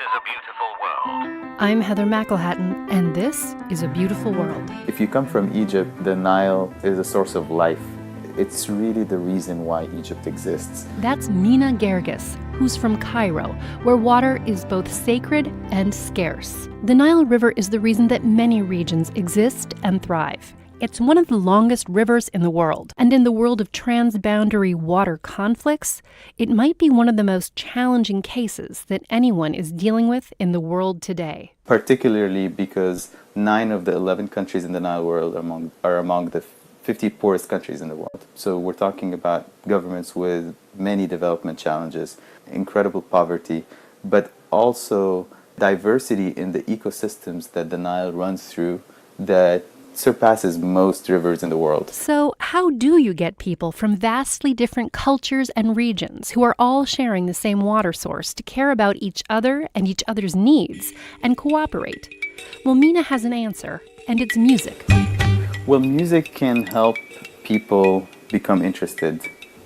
is a Beautiful World. I'm Heather McElhatton, and this is A Beautiful World. If you come from Egypt, the Nile is a source of life. It's really the reason why Egypt exists. That's Mina Gergis, who's from Cairo, where water is both sacred and scarce. The Nile River is the reason that many regions exist and thrive. It's one of the longest rivers in the world, and in the world of transboundary water conflicts, it might be one of the most challenging cases that anyone is dealing with in the world today. Particularly because 9 of the 11 countries in the Nile world are among the 50 poorest countries in the world. So we're talking about governments with many development challenges, incredible poverty, but also diversity in the ecosystems that the Nile runs through that surpasses most rivers in the world. So how do you get people from vastly different cultures and regions who are all sharing the same water source to care about each other and each other's needs and cooperate? Well, Mina has an answer, and it's music. Well, music can help people become interested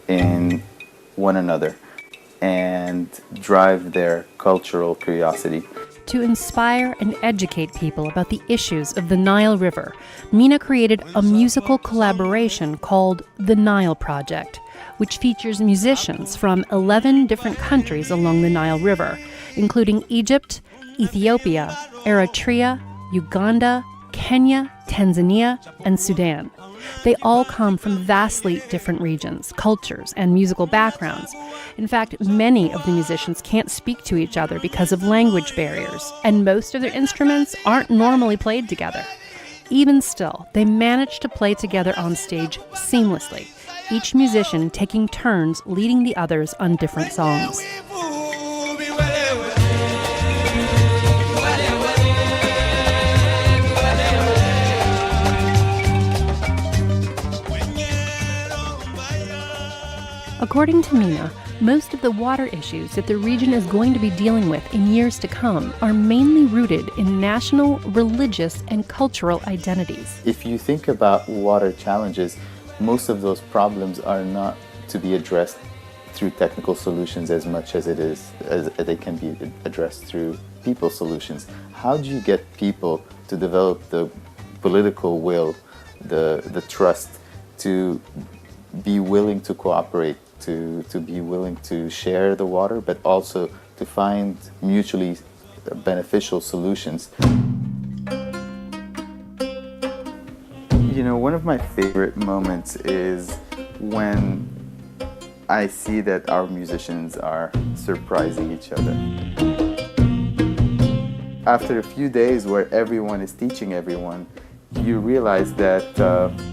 in one another and drive their cultural curiosity. To inspire and educate people about the issues of the Nile River, Mina created a musical collaboration called the Nile Project, which features musicians from 11 different countries along the Nile River, including Egypt, Ethiopia, Eritrea, Uganda, Kenya, Tanzania, and Sudan. They all come from vastly different regions, cultures, and musical backgrounds. In fact, many of the musicians can't speak to each other because of language barriers, and most of their instruments aren't normally played together. Even still, they manage to play together on stage seamlessly, each musician taking turns leading the others on different songs. According to Mina, most of the water issues that the region is going to be dealing with in years to come are mainly rooted in national, religious, and cultural identities. If you think about water challenges, most of those problems are not to be addressed through technical solutions as much as they can be addressed through people solutions. How do you get people to develop the political will, the trust to be willing to cooperate, to be willing to share the water, but also to find mutually beneficial solutions? You know, one of my favorite moments is when I see that our musicians are surprising each other. After a few days where everyone is teaching everyone, you realize that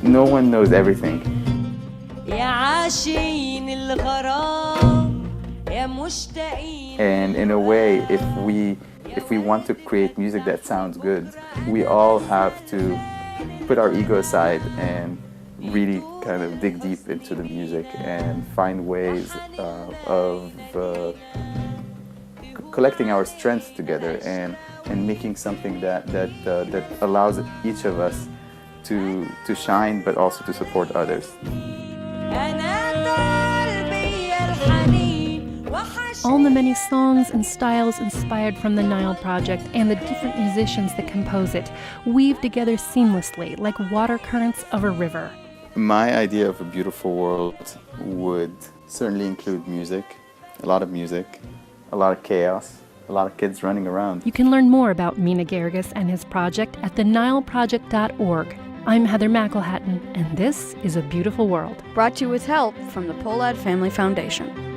no one knows everything. And in a way, if we want to create music that sounds good, we all have to put our ego aside and really kind of dig deep into the music and find ways of collecting our strengths together and making something that allows each of us to shine, but also to support others. All the many songs and styles inspired from the Nile Project and the different musicians that compose it weave together seamlessly like water currents of a river. My idea of a beautiful world would certainly include music, a lot of chaos, a lot of kids running around. You can learn more about Mina Gergis and his project at thenileproject.org. I'm Heather McElhatton, and this is A Beautiful World. Brought to you with help from the Pohlad Family Foundation.